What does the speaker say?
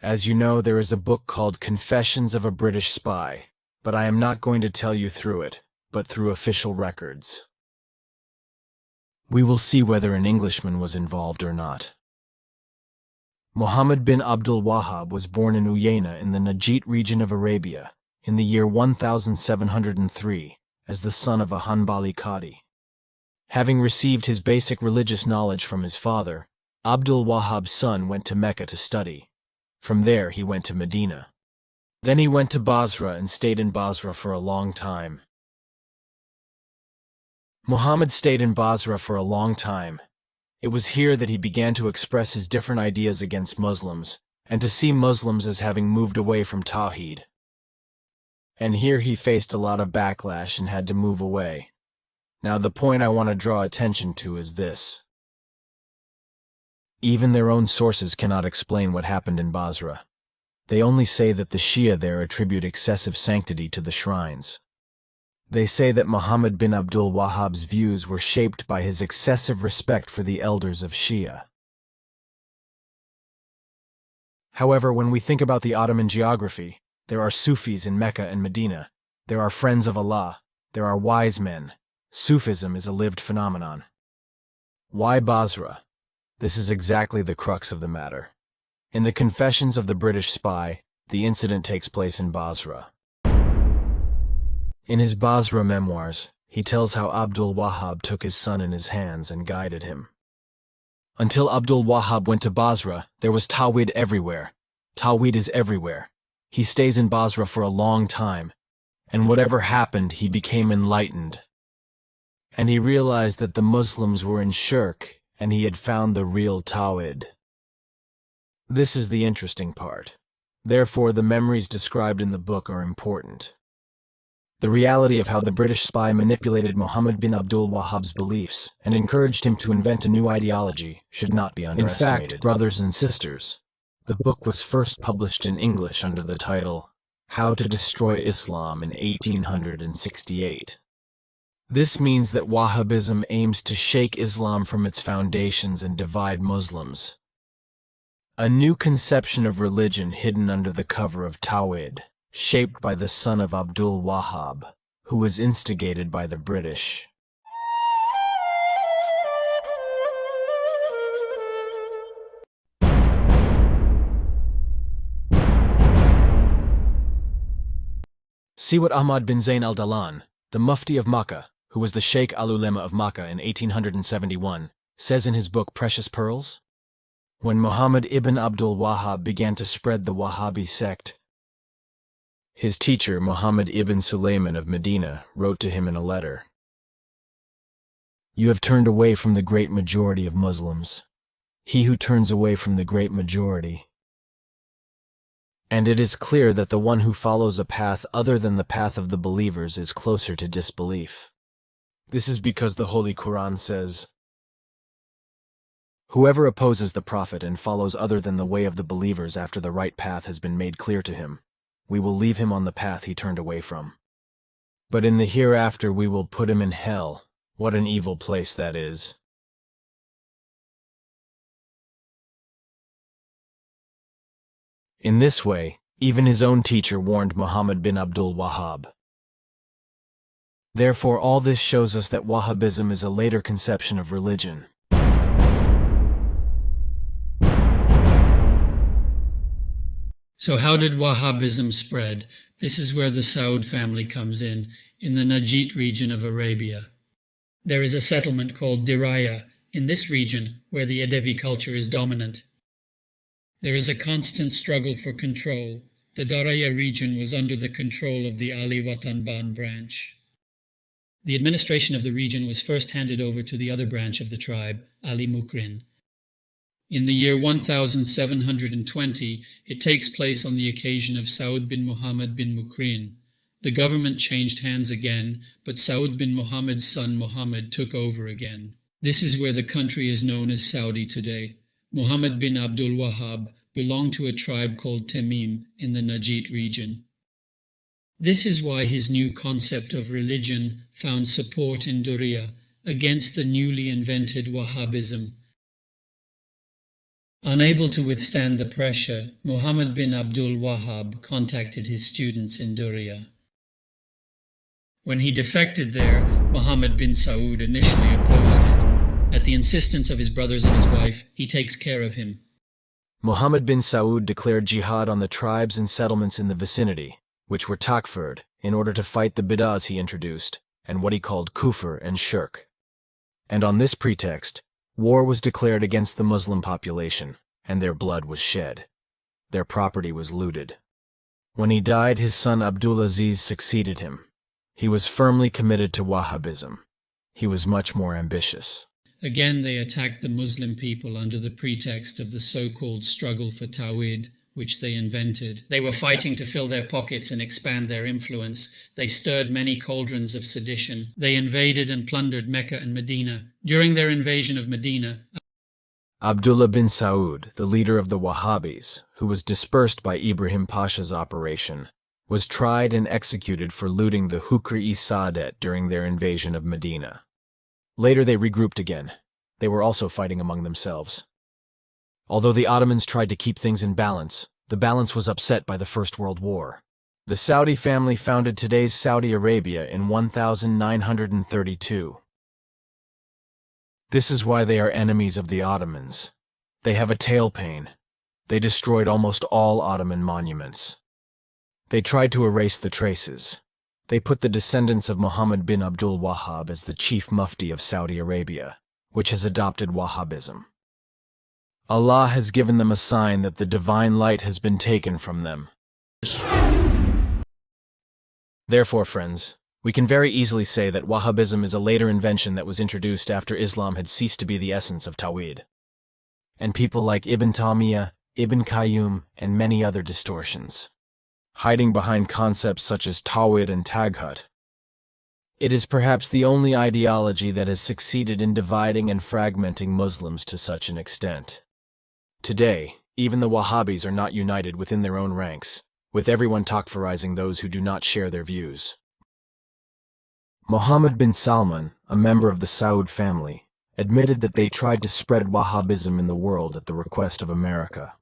As you know, there is a book called Confessions of a British Spy, but I am not going to tell you through it, but through official records. We will see whether an Englishman was involved or not. Muhammad bin Abdul Wahhab was born in Uyayna in the Najd region of Arabia in the year 1703 as the son of a Hanbali Qadi. Having received his basic religious knowledge from his father, Abdul Wahhab's son went to Mecca to study. From there he went to Medina. Then he went to Basra and stayed in Basra for a long time. Muhammad stayed in Basra for a long time. It was here that he began to express his different ideas against Muslims, and to see Muslims as having moved away from Tawheed. And here he faced a lot of backlash and had to move away. Now the point I want to draw attention to is this. Even their own sources cannot explain what happened in Basra. They only say that the Shia there attribute excessive sanctity to the shrines. They say that Muhammad bin Abdul Wahhab's views were shaped by his excessive respect for the elders of Shia. However, when we think about the Ottoman geography, there are Sufis in Mecca and Medina. There are friends of Allah. There are wise men. Sufism is a lived phenomenon. Why Basra? This is exactly the crux of the matter. In the Confessions of the British Spy, the incident takes place in Basra. In his Basra memoirs, he tells how Abdul Wahhab took his son in his hands and guided him. Until Abdul Wahhab went to Basra, there was Tawhid everywhere. Tawhid is everywhere. He stays in Basra for a long time, and whatever happened, he became enlightened. And he realized that the Muslims were in shirk, and he had found the real Tawhid. This is the interesting part. Therefore, the memories described in the book are important. The reality of how the British spy manipulated Muhammad bin Abdul Wahhab's beliefs and encouraged him to invent a new ideology should not be underestimated. In fact, brothers and sisters, the book was first published in English under the title How to Destroy Islam in 1868. This means that Wahhabism aims to shake Islam from its foundations and divide Muslims. A new conception of religion hidden under the cover of Tawhid, shaped by the son of Abdul Wahhab, who was instigated by the British. See what Ahmad bin Zayn al-Dahlan, the Mufti of Makkah, who was the Sheikh al-Ulema of Makkah in 1871, says in his book Precious Pearls? When Muhammad ibn Abdul Wahhab began to spread the Wahhabi sect, his teacher, Muhammad ibn Sulaiman of Medina, wrote to him in a letter, "You have turned away from the great majority of Muslims. He who turns away from the great majority. And it is clear that the one who follows a path other than the path of the believers is closer to disbelief. This is because the Holy Quran says, Whoever opposes the Prophet and follows other than the way of the believers after the right path has been made clear to him, we will leave him on the path he turned away from. But in the hereafter we will put him in hell. What an evil place that is." In this way, even his own teacher warned Muhammad bin Abdul Wahhab. Therefore, all this shows us that Wahhabism is a later conception of religion. So how did Wahhabism spread? This is where the Saud family comes in the Najd region of Arabia. There is a settlement called Diraya in this region where the Adevi culture is dominant. There is a constant struggle for control. The Diraya region was under the control of the Ali Watan Ban branch. The administration of the region was first handed over to the other branch of the tribe, Ali Mukrin. In the year 1720, it takes place on the occasion of Saud bin Muhammad bin Mukrin. The government changed hands again, but Saud bin Muhammad's son Muhammad took over again. This is where the country is known as Saudi today. Muhammad bin Abdul Wahhab belonged to a tribe called Tamim in the Najd region. This is why his new concept of religion found support in Diraya against the newly invented Wahhabism. Unable to withstand the pressure, Muhammad bin Abdul Wahhab contacted his students in Durya. When he defected there, Muhammad bin Saud initially opposed it. At the insistence of his brothers and his wife, he takes care of him. Muhammad bin Saud declared jihad on the tribes and settlements in the vicinity, which were Takfurd, in order to fight the bid'ahs he introduced, and what he called kufr and shirk. And on this pretext, war was declared against the Muslim population, and their blood was shed. Their property was looted. When he died, his son Abdulaziz succeeded him. He was firmly committed to Wahhabism. He was much more ambitious. Again, they attacked the Muslim people under the pretext of the so-called struggle for Tawhid, which they invented. They were fighting to fill their pockets and expand their influence. They stirred many cauldrons of sedition. They invaded and plundered Mecca and Medina. During their invasion of Medina, Abdullah bin Saud, the leader of the Wahhabis, who was dispersed by Ibrahim Pasha's operation, was tried and executed for looting the Hukri-i Saadet during their invasion of Medina. Later they regrouped again. They were also fighting among themselves. Although the Ottomans tried to keep things in balance, the balance was upset by the First World War. The Saudi family founded today's Saudi Arabia in 1932. This is why they are enemies of the Ottomans. They have a tail pain. They destroyed almost all Ottoman monuments. They tried to erase the traces. They put the descendants of Muhammad bin Abdul Wahhab as the chief mufti of Saudi Arabia, which has adopted Wahhabism. Allah has given them a sign that the divine light has been taken from them. Therefore, friends, we can very easily say that Wahhabism is a later invention that was introduced after Islam had ceased to be the essence of Tawhid. And people like Ibn Taymiyyah, Ibn Qayyum, and many other distortions, hiding behind concepts such as Tawhid and Taghut. It is perhaps the only ideology that has succeeded in dividing and fragmenting Muslims to such an extent. Today, even the Wahhabis are not united within their own ranks, with everyone takfirizing those who do not share their views. Mohammed bin Salman, a member of the Saud family, admitted that they tried to spread Wahhabism in the world at the request of America.